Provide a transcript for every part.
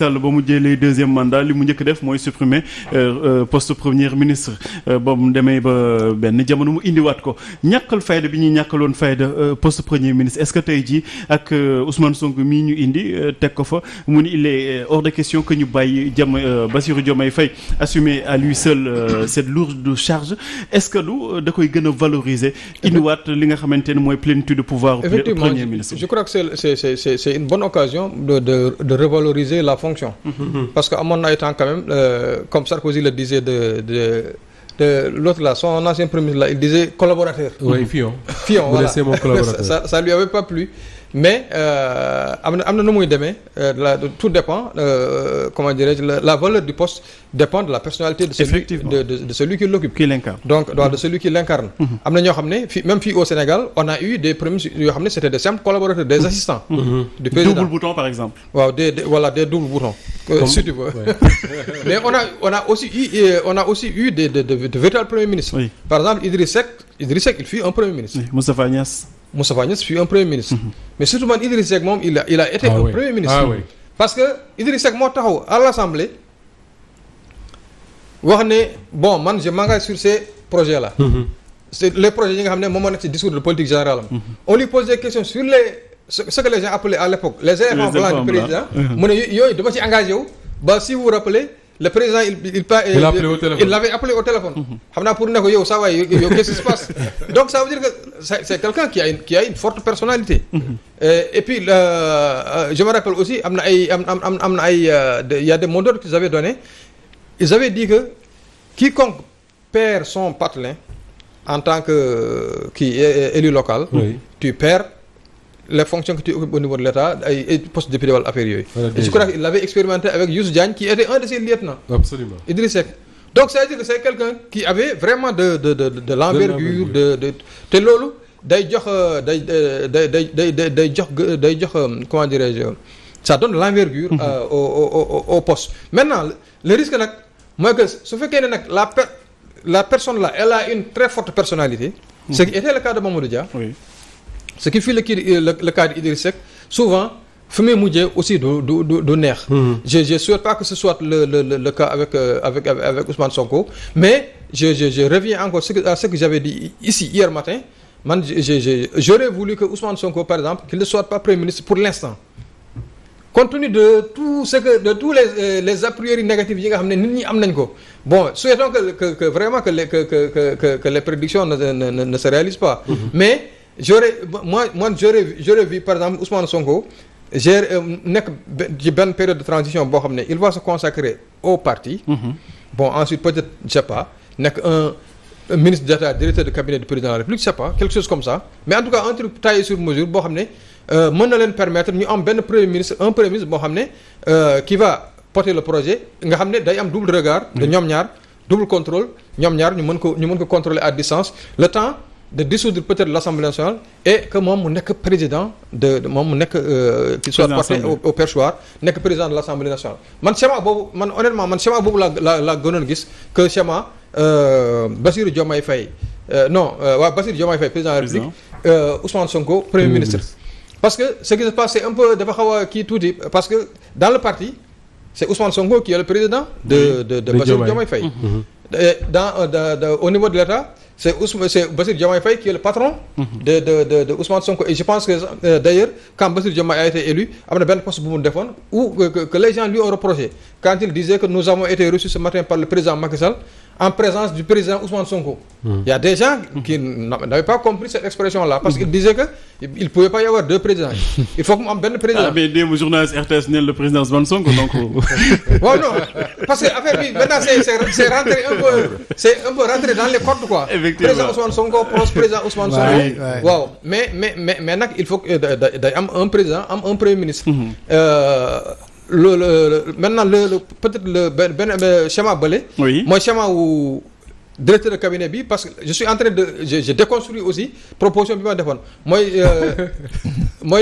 Sall ba mu jëlee deuxième mandat li mu njëkk def mooy supprimer poste premier ministre ba mu demee ba benn jamono mu indiwaat ko ñàkkal fayda bi ñuy ñàkkaloon fayda poste premier ministre est-ce que tey jii ak Ousmane Sonko mii ñu indi teg ko fa mu ni il est hors de question que ñu bàyyi Bassirou Diomaye Faye assumer à lui seul cette lourde charge est-ce que du da koy gën a valoriser indiwaat li nga xamante ne mooy plénitude de pouvoir premier ministre. Je crois que c'est une bonne occasion de revaloriser la fonction. Parce que amoon na ay temps quand même comme Sarkozy le disait de l'autre là son ancien premier ministre là il disait collaborateur. Oui, Fillon voilà c'est mon collaborateur. ça lui avait pas plu mais am na nu muy demee tout dépend comment dirais-je la valeur du poste dépend de la personnalité de celui qui l'occupe. Qui l'incarne. Donc de celui qui l'incarne. Am na ñoo xam ne même fii au Sénégal on a eu des premiers yoo xam ne c'était des simples collaborateurs des assistants. Du président. Double bouton par exemple. Waaw voilà des doubles boutons. Si tu veux. Ouais. Mais on a aussi eu des véritables premiers ministres. Oui. Par exemple Idriss Seck il fut un premier ministre. Oui, Moustapha Niasse fut un premier ministre. Mais surtout man Idriss Seck moom il a été un premier ministre. Oui. Parce que Idriss Seck moo taxaw à l'Assemblée wax ne bon man je m'engage sur ces projets là. C'est les projets yi nga xam ne moom moo nekk ci discours de politique générale am. On lui pose des questions sur ce que les gens appelaient à l'époque les éléphants blancs du président. mu ne yooyu dama ci engagé wu ba si vous vous rappelez le président il l'avait appelé au téléphone. xam naa pour ne ko yow saa waay yow qu'est-ce qui se passe. Donc ça veut dire que c'est quelqu'un qui a une forte personnalité. Et puis je me rappelle aussi am na ay il y a des mots d'ordre qu'ils avaient donné. Ils avaient dit que quiconque perd son patelin en tant que élu local, tu perds les fonctions que tu occupes au niveau de l'État et poste de député wala affaire yooyu. Et je crois qu'il l'avait expérimenté avec Youssou Diagne qui était un de ses lieutenants. Absolument. Idriss Seck. Donc ça veut dire que c'est quelqu'un qui avait vraiment de l'envergure te loolu day jox comment dirais-je ça donne l'envergure au poste. Maintenant le risque nag mooy que su fekkee ne nag la personne là elle a une très forte personnalité. Ce qui était le cas de Mamadou Dia. Oui. Ce qui fait le cas d'Idriss Seck souvent fi muy mujjee aussi du neex. Je souhaite pas que ce soit le cas avec Ousmane Sonko mais je reviens encore à ce que j'avais dit ici hier matin man j'aurais voulu que Ousmane Sonko par exemple qu'il ne soit pas premier ministre pour l'instant. Compte tenu de tous les a priori négatifs yi nga xam ne nit ñi am nañ ko bon souhaitons que vraiment que les prédictions ne se réalisent pas. Mais j'aurais vu par exemple Ousmane Sonko nekk ci benn période de transition boo xam ne il va se consacrer au parti. Bon ensuite peut-être je sais pas nekk un ministre d'État directeur de cabinet du président de la République je sais pas quelque chose comme ça mais en tout cas un truc taillé sur mesure boo xam ne mën na leen permettre ñu am benn premier ministre boo xam ne qui va porter le projet nga xam ne day am double regard de ñoom ñaar double contrôle ñoom ñaar ñu mën ko contrôler à distance le temps de dissoudre peut-être l'Assemblée nationale et que moom mu nekk président moom mu nekk qu'il soit porté au perchoir nekk président de l'Assemblée nationale man schéma boobu la gënoon gis que schéma Bassirou Diomaye Faye Bassirou Diomaye Faye président de la République Ousmane Sonko premier ministre. Parce que ce qui se passe c'est un peu dafa xaw a kii tuuti parce que dans le parti c'est Ousmane Sonko qui est le président de Bassirou Diomaye Faye. Au niveau de l'État c'est Bassirou Diomaye Faye qui est le patron de Ousmane Sonko et je pense que d'ailleurs quand Bassirou Diomaye a été élu am na benn poste bu mu defoon où que les gens lui ont reproché quand il disait que nous avons été reçus ce matin par le président Macky Sall en présence du président Ousmane Sonko. Il y a des gens qui n'avaient pas compris cette expression-là parce qu'il disait que il pouvait pas y avoir deux présidents. Il faut que mu am benn président. Ah mais démb journaliste RTS neen le président Ousmane Sonko donc. waaw non parce que affaire bi maintenant c'est un peu rentré dans les cordes quoi. Effectivement président Ousmane Sonko président Ousmane Sonko. waaw mais nag il faut que day am un président am un premier ministre. Maintenant peut-être le schéma bële. Oui. Mooy schéma wu directeur de cabinet bi parce que je suis en train de je déconstruis aussi proposition bi ma defoon mooy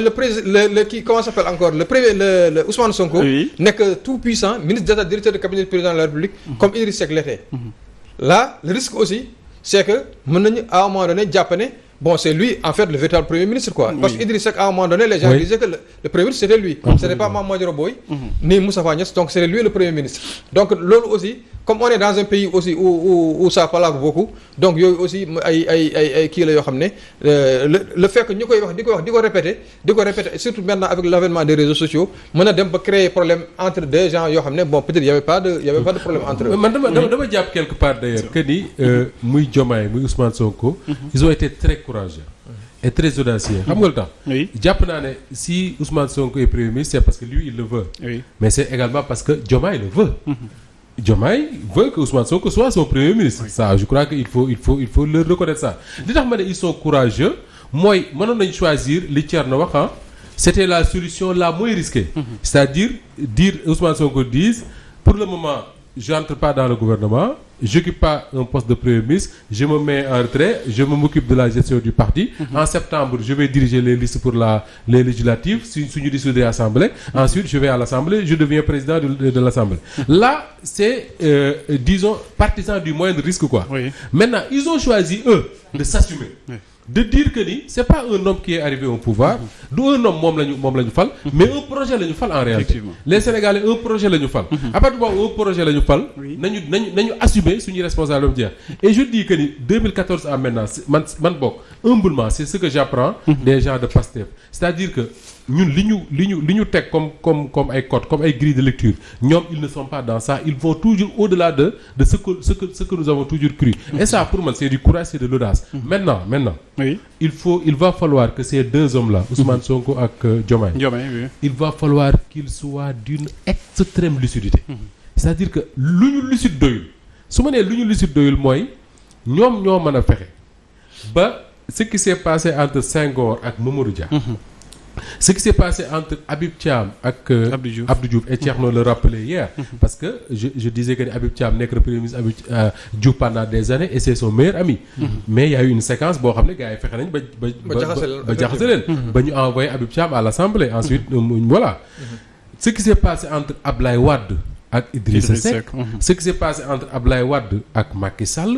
le président le kii comment s'appelle encore le premier le Ousmane Sonko. Oui. Nekk tout puissant ministre d'État directeur de cabinet du président de la République. Comme Idriss Seck l'était. Là le risque aussi c'est que mën nañu à un moment donné jàpp ne bon c'est lui en fait le véritable premier ministre quoi. Parce que Idriss Seck à un moment donné les gens disaient que le premier ministre c'était lui. C'était pas Mame Madior Boye ni Moustapha Niasse, donc c'était lui le premier ministre. Donc loolu aussi comme on est dans un pays aussi où ça parle beaucoup, donc yooyu aussi ay kii la yoo xam ne le fait que ñu koy wax di ko répéter surtout maintenant avec l'avènement des réseaux sociaux mën a dem ba créer problème entre des gens yoo xam ne bon peut-être y avait pas de problème entre eux. man dama jàpp quelque part d'ailleurs que ni muy Diomaye muy Ousmane Sonko ils ont été très courageux et très audacieux. Xam nga lu tax jàpp naa ne si Ousmane Sonko est premier ministre c'est parce que lui il le veut. Mais c'est également parce que Diomaye le veut. Diomaye veut que Ousmane Sonko soit son premier ministre. Ça je crois que il faut leur reconnaître ça. Li tax ma ne ils sont courageux mooy mënoon nañu choisir li Thierno wax c'était la solution la moins risquée. C'est-à-dire dire Ousmane Sonko dise pour le moment j'entre pas dans le gouvernement, j'occupe pas un poste de premier ministre, je me mets en retrait, je m'occupe de la gestion du parti. En septembre, je vais diriger les listes pour les législatives, suñu dissoudre l'Assemblée. Ensuite, je vais à l'Assemblée, je deviens président de l'Assemblée. Là, c'est disons partisan du moindre risque quoi. Maintenant, ils ont choisi eux de s'assumer. De dire que ni c'est pas un homme qui est arrivé au pouvoir, du un homme moom lañu fal, mais un projet lañu fal en réalité. Les Sénégalais un projet lañu fal. À partir du moment où un projet lañu fal, nañu assumer suñu responsabilité am jeex. Et je dis que ni 2014 à maintenant man bokk humblement c'est ce que j'apprends des gens de Pastef. C'est-à-dire que ñun li ñu teg comme ay codes comme ay grilles de lecture ñoom ils ne sont pas dans ça, ils vont toujours au-delà de ce que nous avons toujours cru. Et ça pour moi c'est du courage, c'est de l'audace. Maintenant il va falloir que ces deux hommes-là Ousmane Sonko ak Diomaye il va falloir qu'ils soient d'une extrême lucidité. C'est-à-dire que lu ñu lucide doyul. Su ma nee lu ñu lucide doyul mooy ñoom ñoo mën a fexe ba ce qui s'est passé entre Senghor ak Mamadou Dia. Ce qui s'est passé entre Habib Thiam ak Abdou Diouf et Thierno le rappelait hier parce que je disais que Habib Thiam nekk le premier ministre Habib Diouf pendant des années et c'est son meilleur ami. Mais il y a eu une séquence boo xam ne gars yi fexe nañ ba jaxase leen ba ñu envoyé Habib Thiam à l'Assemblée ensuite voilà. Ce qui s'est passé entre Ablaye Wade ak Idrissa Seck, ce qui s'est passé entre Ablaye Wade ak Macky Sall.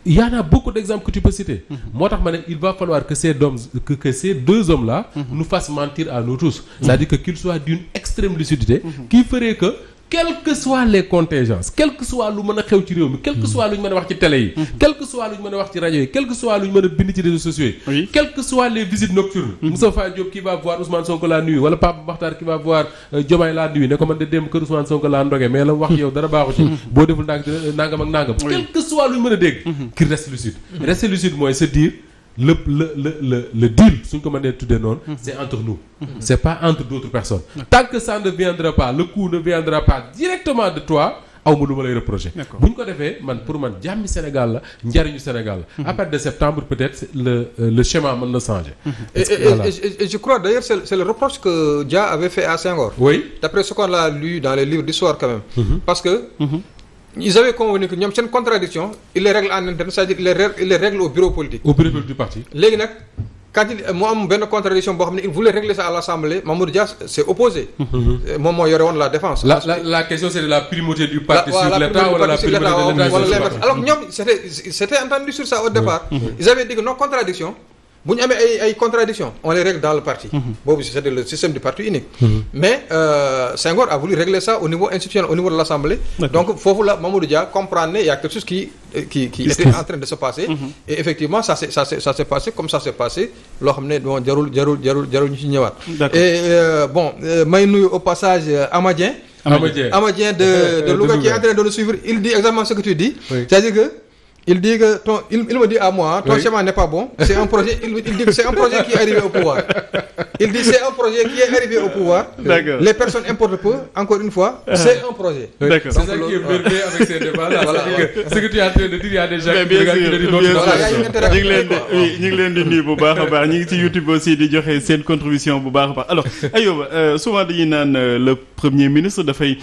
Il y en a beaucoup d'exemples que tu peux citer. Moo tax ma ne il va falloir que ces deux hommes-là nous fassent mentir à nous tous. C'est-à-dire que qu'ils soient d'une extrême lucidité qui ferait que quelles que soient les contingences, quel que soit lu mën a xew ci réew mi, quel que soit lu ñu mën a wax ci télé yi, quel que soit lu ñu mën a wax ci rajo yi, quel que soit lu ñu mën a bind ci réseaux sociaux yi, quelles que soient les visites nocturnes. Moustapha Diop qui va voir Ousmane Sonko la nuit wala Pape Makhtar qui va voir Diomaye la nuit ne ko man de dem kër Ousmane Sonko laa ndoge mais la wax yow dara baaxu ci boo deful nangam ak nangam. Quel que soit lu ñu mën a dégg. Qui reste lucide. Rester lucide mooy se dire le deal suñ ko mënee tuddee noonu c'est entre nous. C'est pas entre d'autres personnes. Tant que ça ne viendra pas, le coup ne viendra pas directement de toi, aw ma lu ma lay reprocher. Bu ñu ko defee pour man jàmmi Sénégal la njariñu Sénégal la. À partir de septembre peut-être le schéma mën na changer. Et je crois d'ailleurs c'est le reproche que Dia avait fait à Senghor. Oui. D'après ce qu'on a lu dans les livres d'histoire quand même. Parce que ils avaient convenu que ñoom seen contradiction il les règle en interne, c'est-à-dire il les règle au bureau politique. Au bureau du parti. Léegi nag quand mu am benn contradiction boo xam ne il voulait régler ça à l'Assemblée, Mamadou Dia s'est opposé. Moom moo yore woon la défense. La question c'est de la primauté du parti sur l'État ou la primauté de l'État sur le parti. Alors ñoom c'était entendu sur ça au départ. Ils avaient dit que nos contradictions bu ñu amee ay contradictions on les règle dans le parti. Boobu c'était le système du parti unique. Mais Senghor a voulu régler ça au niveau institutionnel, au niveau de l'Assemblée. Donc foofu la Mamadou Dia comprendre ne y a quelque chose qui était en train de se passer. Et effectivement ça s'est passé comme ça s'est passé loo xam ne bon jarul ñu ci ñëwaat. Et bon may nuyu au passage Amadien de Louga qui est en train de nous suivre. Il dit exactement ce que tu dis. C'est-à-dire que il dit que il me dit à moi, ton schéma n'est pas bon. C'est un projet. Il dit que c'est un projet qui est arrivé au pouvoir. Il dit c'est un projet qui est arrivé au pouvoir. D'accord. Les personnes importent peu. Encore une fois, c'est un projet. D'accord. C'est ça qui est merveilleux avec ces débats-là. Voilà. Ce que tu es en train de dire, il y a des gens qui bien regardent sûr ñu ngi leen di nuyu bu baax a baax ñu ngi ci YouTube aussi di joxe seen contribution bu baax a baax. Alors Ayoba souvent dañuy naan le premier ministre dafay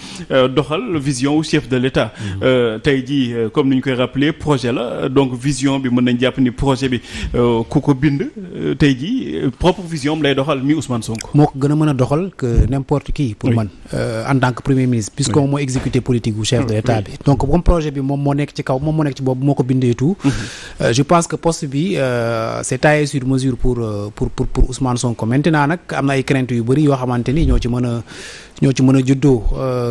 doxal vision au chef de l'État. Tey jii comme ni ñu koy rappeler projet la donc vision bi mën nañ jàpp ni projet bi ku ko bind tey jii propre vision am lay doxal mi Ousmane Sonko. moo ko gën a mën a doxal que n'importe qui pour man en tant que premier ministre puisque moom moo exécuté politique bu chef de l'État bi donc comme projet bi moom moo nekk ci kaw moom moo nekk ci boobu moo ko bindee tout je pense que poste bi c'est taillé sur mesure pour Ousmane Sonko maintenant nag am na ay craintes yu bëri yoo xamante ni ñoo ci mën a juddoo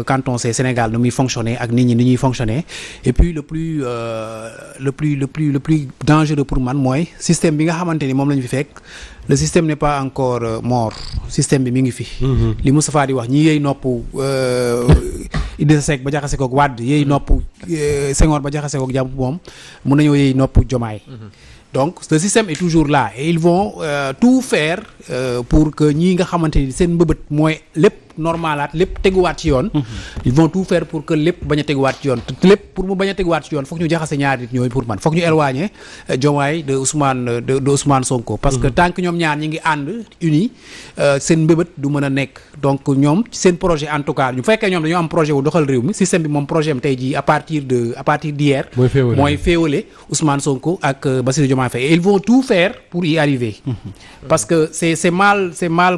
quand on sait Sénégal nu muy fonctionner ak nit ñi ni ñuy fonctionner et puis le plus dangereux pour man mooy système bi nga xamante ni moom la ñu fi fekk le système n'est pas encore mort système bi mi ngi fi. li Moustapha di wax ñi yey nopp Idrissa Seck ba jaxase koog Wade yey nopp Senghor ba jaxase koog jàpp moom mun nañoo yey nopp Diomaye. Donc ce système est toujours là et ils vont tout faire pour que ñii nga xamante ni seen mbëbët mooy lépp normalaat lépp teguwaat ci yoon. Ils vont tout faire pour que lépp bañ a teguwaat ci yoon te lépp pour mu bañ a teguwaat ci yoon foog ñu jaxase ñaari nit ñooyu pour man foog ñu éloigner Diomaye de Ousmane Sonko. Parce que tant que ñoom ñaar ñi ngi ànd unis seen mbëbët du mën a nekk donc ñoom seen projet en tout cas ñu fekkee ñoom dañoo am projet wu doxal réew mi système bi moom projet am tey jii à partir d'hier. mooy féewale Ousmane Sonko ak Bassirou Diomaye Faye et ils vont tout faire pour y arriver. Parce que c'est mal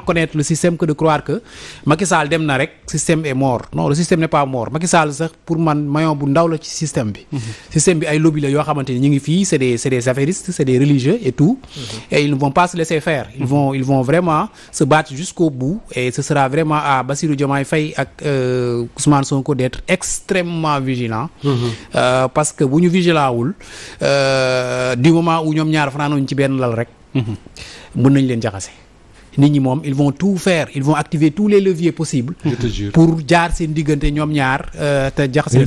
connaître le système que de croire que Macky Sall dem na rek système est mort non le système n'est pas mort Macky Sall sax pour man maillon bu ndaw la ci système bi. Système bi ay lobby la yoo xamante ni ñu ngi fii c'est des affairistes c'est des religieux et tout. Et ils ne vont pas se laisser faire. Ils vont vraiment se battre jusqu'au bout et ce sera vraiment à Bassirou Diomaye Faye ak Ousmane Sonko d'être extrêmement vigilants. Parce que bu ñu vigilant wul du moment où ñoom ñaar fanaanuñ ci benn lal rek. mën nañ leen jaxase. nit ñi moom ils vont tout faire ils vont activer tous les leviers possibles. pour jaar seen diggante ñoom ñaar te jaxase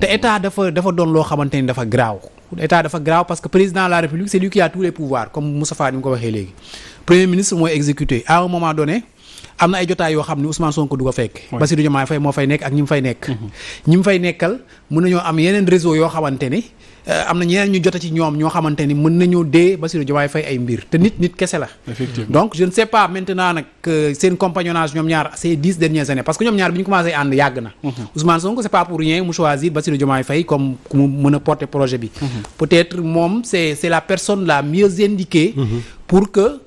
te état dafa doon loo xamante ni dafa graaw. état dafa graaw parce que président de la République c'est lui qui a tous les pouvoirs comme Moustapha ni mu ko waxee léegi. premier ministre mooy exécuter à un moment donné am na ay jotaay yoo xam ne Ousmane Sonko du ko fekk. Bassirou Diomaye Faye moo fay nekk ak ñi mu fay nekk. ñi mu fay nekkal mën nañoo am yeneen réseau yoo xamante ni am na ñeneen ñu jota ci ñoom ñoo xamante ni mën nañoo dee Bassirou Diomaye Faye ay mbir te nit kese la. Effectivement. Donc je ne sais pas maintenant nag seen compagnonnage ñoom ñaar ces 10 dernières années parce que ñoom ñaar bi ñu commencé ànd yàgg na. Ousmane Sonko c'est pas pour rien mu choisir Bassirou Diomaye Faye comme ku mu mën a porter projet bi. Peut-être moom c'est la personne la mieux indiquée. Pour que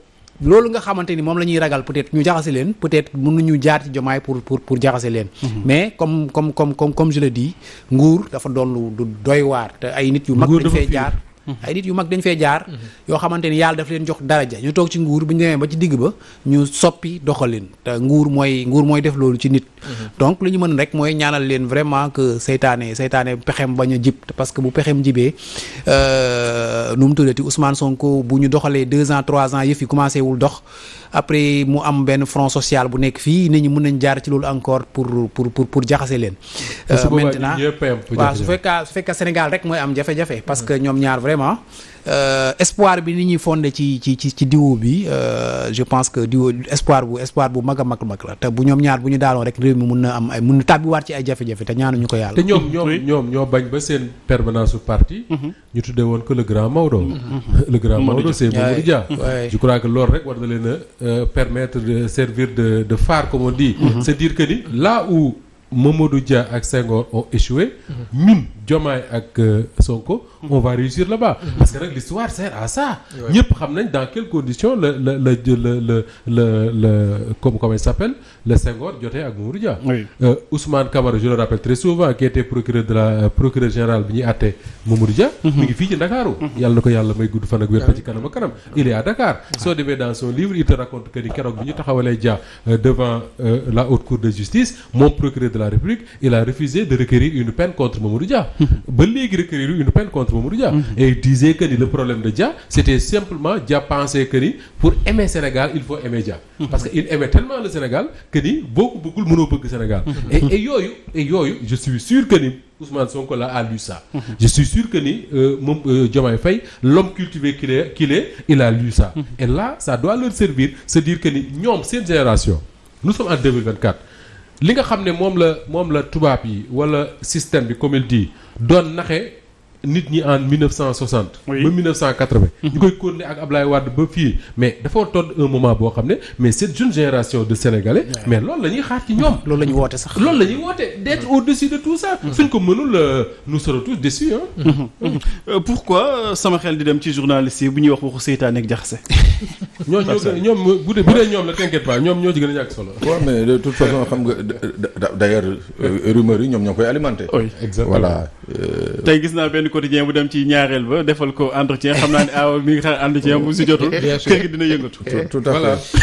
loolu nga xamante ni moom la ñuy ragal peut-être ñu jaxase leen peut-être mënuñu jaar ci Diomaye pour jaxase leen. Mais comme je le dis nguur dafa doon lu doy waar te ay nit yu mag dañ fay jaar. ay nit yu mag dañ fee jaar yoo xamante ni yàlla daf leen jox daraja ñu toog ci nguur bu ñu demee ba ci digg ba ñu soppi doxalin te nguur mooy def loolu ci nit. Donc li ñu mën rek mooy ñaanal leen vraiment que seytaane pexem bañ a jib parce que bu pexem jibee nu mu tuddati Ousmane Sonko bu ñu doxalee 2 ans 3 ans yëf yi commencé wul dox après mu am benn front social bu nekk fii nit ñi mën nañ jaar ci loolu encore pour jaxase leen. Maintenant waaw su fekkee Sénégal rek mooy am jafe-jafe parce que ñoom ñaar vraiment espoir bi ni ñuy fondé ci diwo bi je pense que diwo espoir bu mag a mag la te bu ñoom ñaar bu ñu daaloon rek réew mi mun na tàbbiwaat ci ay jafe-jafe te ñaanuñu ko yàlla. te ñoom ñoo bañ ba seen permanence su parti. ñu tuddee woon que le grand Maodo. le grand Maodo c'est Mamadou Dia. Je crois que loolu rek war na leen a permettre de servir de phare comme on dit. C'est dire que ni là où Mamadou Dia ak Senghor ont échoué. ñun Diomaye ak Sonko on va réussir là-bas. Parce que nag l'histoire sert à ça. ñëpp xam nañ dans quelles conditions le comment il s'appelle le Senghor jotee ak Mamadou Dia. Ousmane Camara je le rappelle très souvent qui était procureur général bi ñuy àtte Mamadou Dia. mi ngi fii ci Ndakaaru. yàlla na ko yàlla may gudd fan ak wér fa ci kanam ak kanam. il est à Dakar. soo demee dans son livre il te raconte que ni keroog bi ñu taxawalee Dia devant la haute cour de justice moom procureur de la République il a refusé de requérir une peine contre Mamadou Dia. ba léegi requérir une peine contre Mamadou Dia. Et il disait que ni le problème de Dia c'était simplement Dia pensait que ni pour aimer Sénégal il faut aimer Dia. Parce que il aimait tellement le Sénégal que ni boo ko bëggul mënoo bëgg Sénégal. et yooyu je suis sûr que ni Ousmane Sonko là a lu ça. Je suis sûr que ni moom Diomaye Faye l'homme cultivé qu'il est il a lu ça. Et là ça doit leur servir se dire que ni ñoom seen génération nous sommes en 2024. li nga xam ne moom la tubaab yi wala système bi comme il dit doon naxe nit ñi en 1960. Oui. ba 1980. ñu koy continuer ak Ablaye Wade ba fii mais dafa toll un moment boo xam ne mais cette jeune génération de Sénégalais. mais loolu la ñuy xaar ci ñoom. loolu la ñu woote sax. loolu la ñuy woote d'être au-dessus de tout ça. suñ ko mënul nous serons tous déçus pourquoi sama xel di dem ci journaliste yi bu ñuy wax waxu seytaane ak jaxase. ñoom bu dee ñoom la t'inquiète pas ñoom ñoo ci gën a ñàkk solo. waaw mais de toute façon xam nga d'ailleurs rumeurs yi ñoom ñoo koy alimenter. oui exactement voilà. tey gis naa benn quotidien bu dem ci ñaareel ba defal ko entretien xam naa ne mi ngi xaar entretien bu si jotul. kër gi dina yëngatu. tout à fait.